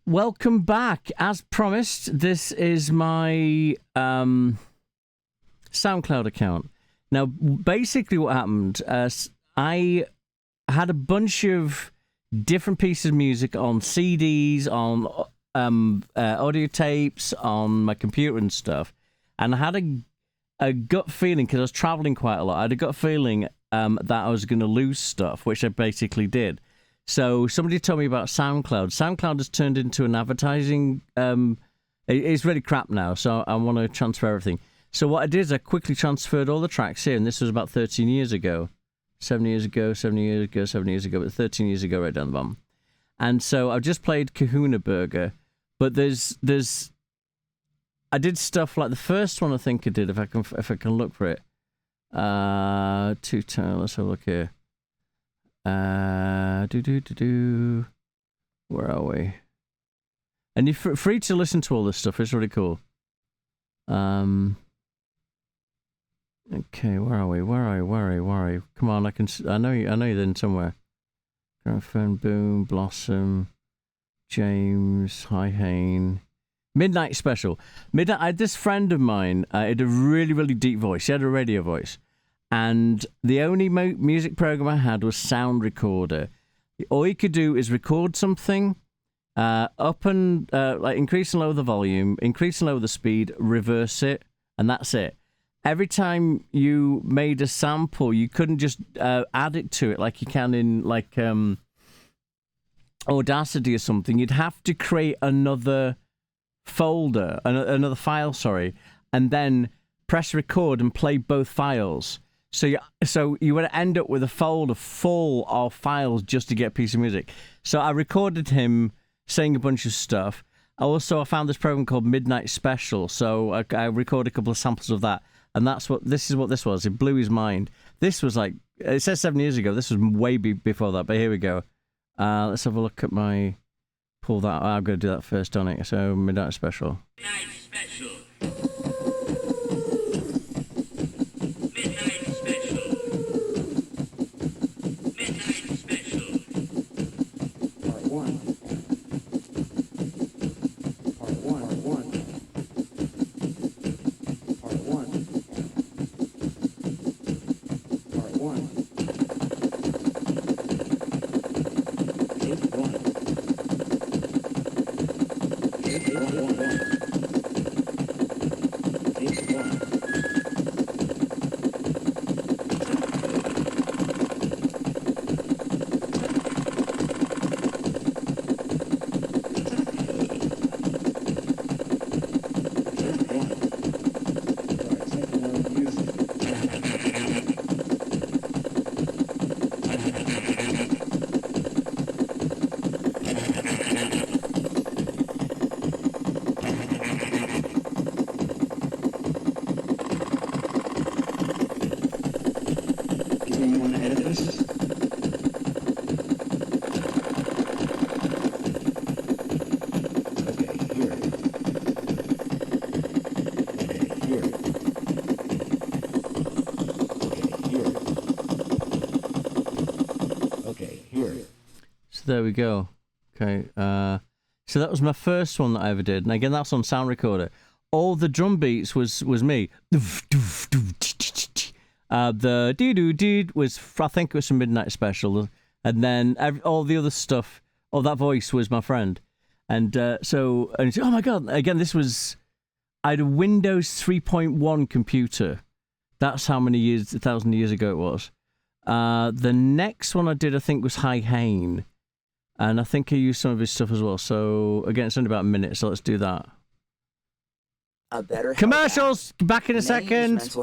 Welcome back. As promised, this is my SoundCloud account. Now, basically what happened, I had a bunch of different pieces of music on CDs, on audio tapes, on my computer and stuff. And I had a gut feeling, because I was traveling quite a lot, I had a gut feeling that I was going to lose stuff, which I basically did. So somebody told me about SoundCloud. SoundCloud has turned into an advertising... it's really crap now, so I want to transfer everything. So what I did is I quickly transferred all the tracks here, and this was about 13 years ago. 7 years ago, 7 years ago, 7 years ago, but 13 years ago right down the bottom. And so I've just played Kahuna Burger, but there's I did stuff like the first one I think I did, if I can look for it. Let's have a look here. Where are we? And you're free to listen to all this stuff. It's really cool. Okay, where are we? Come on, I know you're then somewhere. Gramophone, Boom, Blossom, James, High Hain. Midnight Special. I had this friend of mine, he had a really, really deep voice. He had a radio voice. And the only music program I had was Sound Recorder. All you could do is record something, up and increase and lower the volume, increase and lower the speed, reverse it, and that's it. Every time you made a sample, you couldn't just add it to it like you can in Audacity or something. You'd have to create another folder, another file, and then press record and play both files. So you would end up with a folder full of files just to get a piece of music. So I recorded him saying a bunch of stuff. I found this program called Midnight Special. So I recorded a couple of samples of that. And this is what this was. It blew his mind. This was like, it says 7 years ago. This was way before that, but here we go. Let's have a look at pull that. I'm going to do that first on it. So Midnight Special. Midnight Special. There we go. Okay. So that was my first one that I ever did. And again, that's on Sound Recorder. All the drum beats was me. The doo-doo-doo was, I think it was some Midnight Special. And then all the other stuff, that voice was my friend. And so oh my God, again, I had a Windows 3.1 computer. That's how many years, 1,000 years ago it was. The next one I did, I think, was High Hain. And I think I used some of his stuff as well. So, again, it's only about a minute, so let's do that. A better commercials! Back in a second!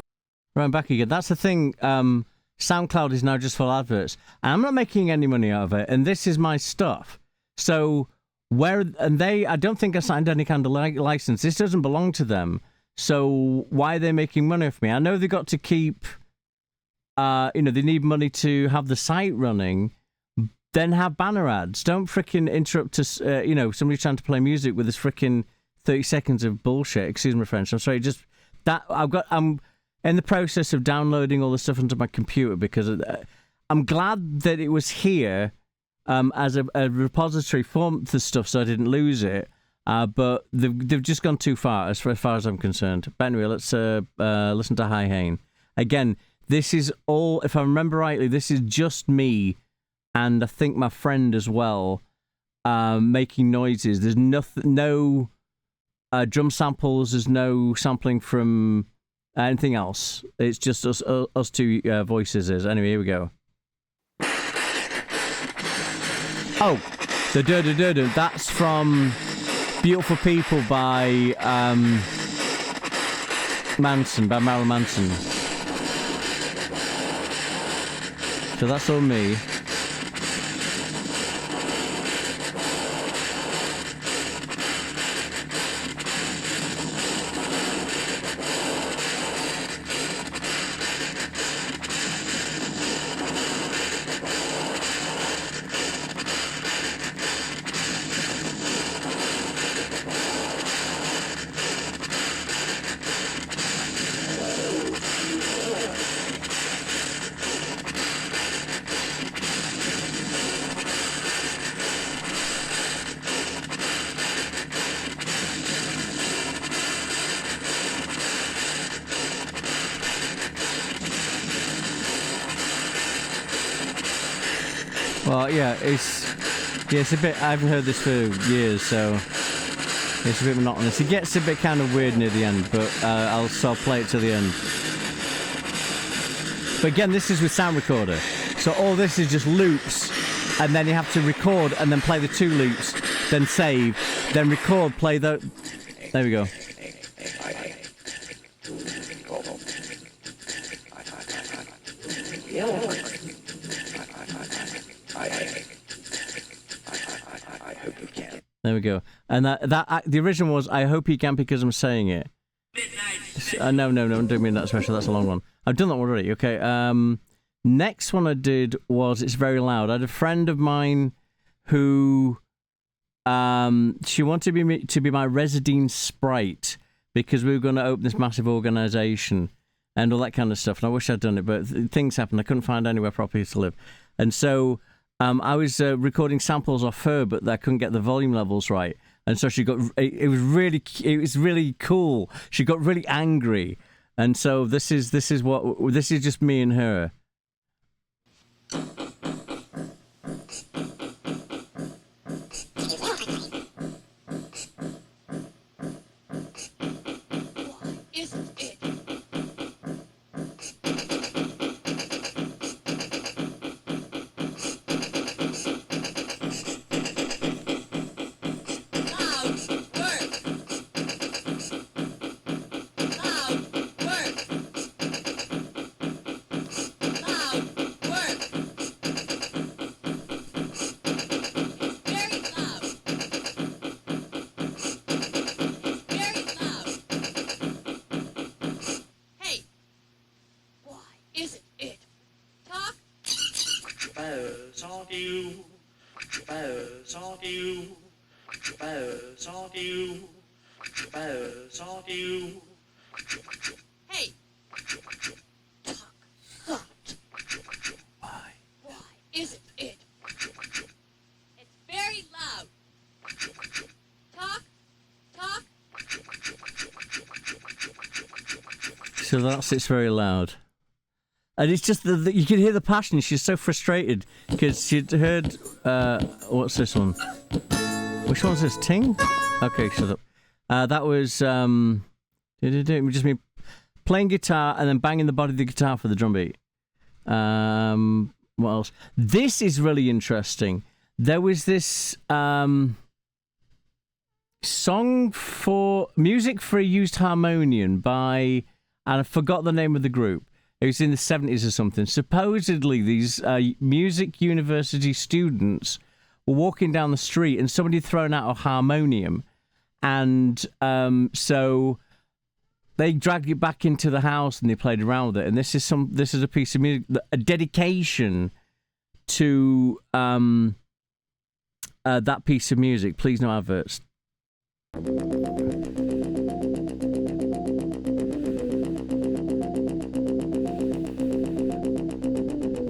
Right, I'm back again. That's the thing. SoundCloud is now just full adverts. And I'm not making any money out of it. And this is my stuff. So, I don't think I signed any kind of license. This doesn't belong to them. So, why are they making money off me? I know they've got to keep... they need money to have the site running... Then have banner ads. Don't freaking interrupt us, somebody trying to play music with this freaking 30 seconds of bullshit. Excuse my French. I'm sorry. Just that I'm in the process of downloading all the stuff onto my computer because I'm glad that it was here as a repository for the stuff, so I didn't lose it. But they've just gone too far as far as I'm concerned. But anyway, let's listen to High Hain. Again, this is all, if I remember rightly, this is just me and I think my friend as well making noises. There's no drum samples, there's no sampling from anything else. It's just us two voices. Anyway, here we go. Oh, the do that's from Beautiful People by Marilyn Manson. So that's all me. Well, yeah, it's a bit. I haven't heard this for years, so it's a bit monotonous. It gets a bit kind of weird near the end, but I'll play it to the end. But again, this is with sound recorder, so all this is just loops, and then you have to record and then play the 2 loops, then save, then record, play the. There we go. There we go. And that the original was "I hope you can" because I'm saying it. No, I don't mean that special. That's a long one. I've done that already. Okay. Next one I did was "It's Very Loud." I had a friend of mine who she wanted me to be my resident sprite because we were going to open this massive organisation and all that kind of stuff. And I wish I'd done it, but things happened. I couldn't find anywhere properly to live, and so. I was recording samples off her, but I couldn't get the volume levels right, and so she got. It was really cool. She got really angry, and so this is just me and her. Hey! Why isn't it? It's very loud. Talk. So that's "It's Very Loud." And it's just that you can hear the passion. She's so frustrated because she'd heard. What's this one? Which one's this? Ting? Okay, shut up. That was just me playing guitar and then banging the body of the guitar for the drum beat. What else? This is really interesting. There was this song for music for a used harmonium by, and I forgot the name of the group. It was in the 70s or something. Supposedly, these music university students were walking down the street and somebody had thrown out a harmonium. And so they dragged it back into the house and they played around with it. And this is a piece of music, a dedication to that piece of music. Please, no adverts.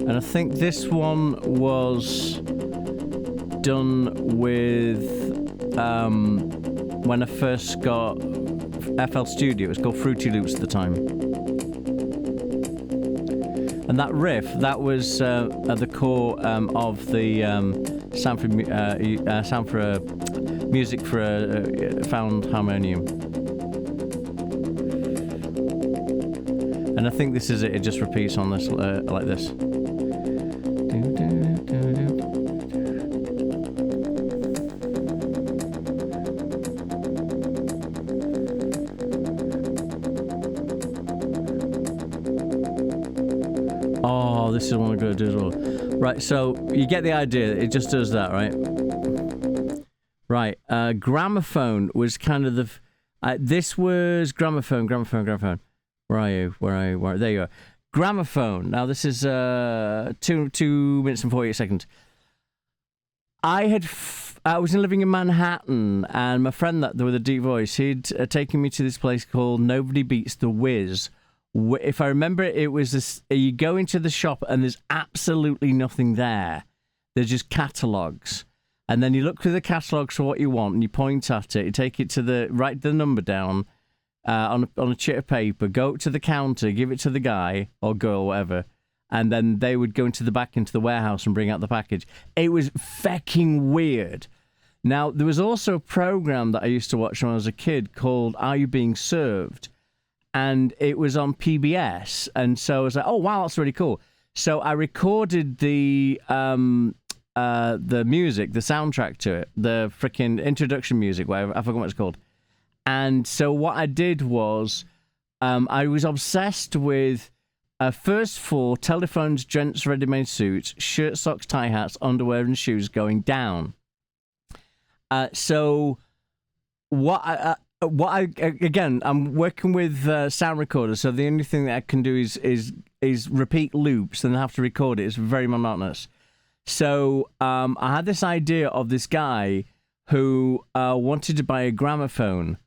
And I think this one was done with when I first got FL Studio. It was called Fruity Loops at the time. And that riff, that was at the core of the sound for music for a found harmonium. And I think this is it. It just repeats on this like this. Oh, this is what I'm going to do as well. Right, so you get the idea. It just does that, right? Right, gramophone was kind of the... this was gramophone. Where are you? There you are. Gramophone. Now, this is 2 minutes and 48 seconds. I was living in Manhattan, and my friend with a deep voice, he'd taken me to this place called Nobody Beats the Whiz. If I remember, it was this: you go into the shop and there's absolutely nothing there. There's just catalogues. And then you look through the catalogues for what you want, and you point at it. You take it to write the number down on a sheet of paper, go up to the counter, give it to the guy or girl, whatever, and then they would go into the back into the warehouse and bring out the package. It was fucking weird. Now, there was also a program that I used to watch when I was a kid called Are You Being Served? And it was on PBS, and so I was like, oh, wow, that's really cool. So I recorded the music, the soundtrack to it, the freaking introduction music, whatever, I forgot what it's called. And so what I did was I was obsessed with first 4 telephones, gents, ready-made suits, shirt, socks, tie hats, underwear, and shoes going down. So what I again, I'm working with sound recorders, so the only thing that I can do is repeat loops and have to record it. It's very monotonous. So I had this idea of this guy who wanted to buy a gramophone.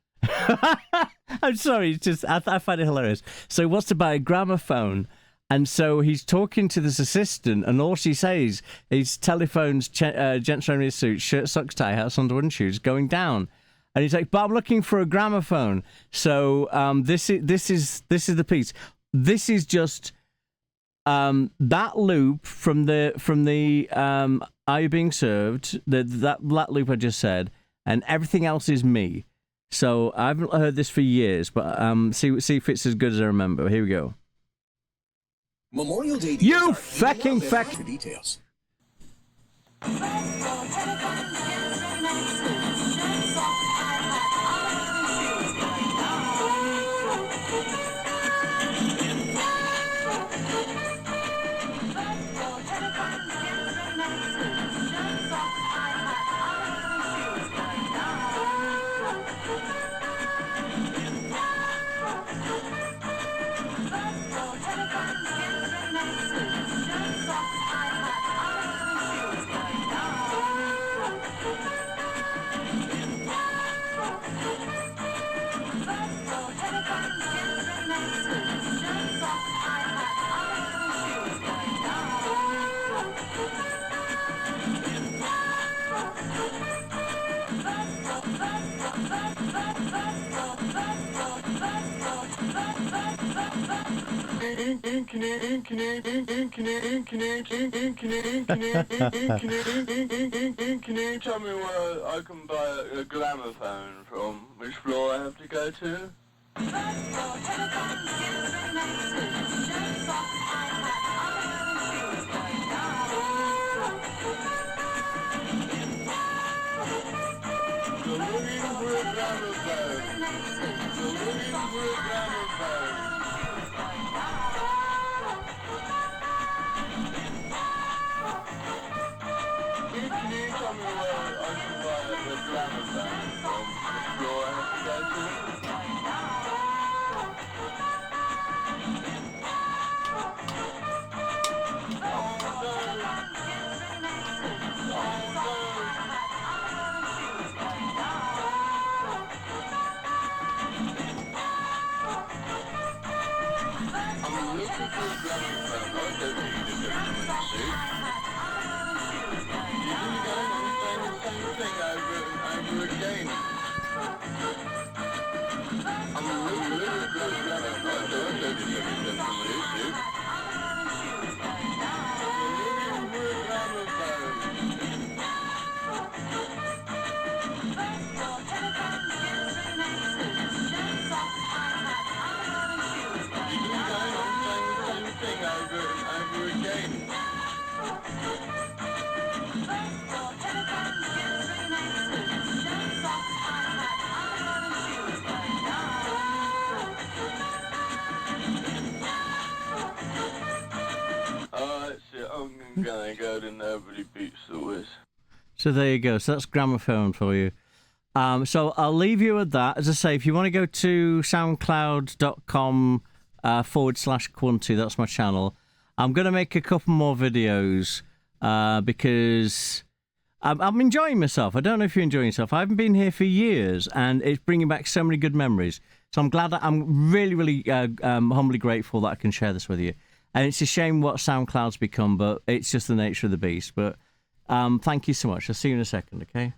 I'm sorry, it's just I find it hilarious. So he wants to buy a gramophone, and so he's talking to this assistant, and all she says is telephones, gents, ready suit, shirt, socks, tie, hats, underwear, and shoes going down. And he's like, but I'm looking for a gramophone. So this is the piece. This is just that loop from the Are You Being Served? That loop I just said, and everything else is me. So I haven't heard this for years, but see if it's as good as I remember. Here we go. Memorial Day. You fucking details. Can you tell me where I can buy a gramophone from? Which floor I have to go to? thing over and over again. I'm a really good gramophone. I don't know if you can send from YouTube. I'm a really good gramophone. You keep going on saying the same thing over and over again. Alright, so I'm gonna go to Nobody Beats the Wiz. So there you go. So that's gramophone for you. So I'll leave you with that. As I say, if you want to go to soundcloud.com /Qwunty, that's my channel. I'm going to make a couple more videos because I'm enjoying myself. I don't know if you're enjoying yourself. I haven't been here for years, and it's bringing back so many good memories. So I'm glad that I'm really, really humbly grateful that I can share this with you. And it's a shame what SoundCloud's become, but it's just the nature of the beast. But thank you so much. I'll see you in a second, okay?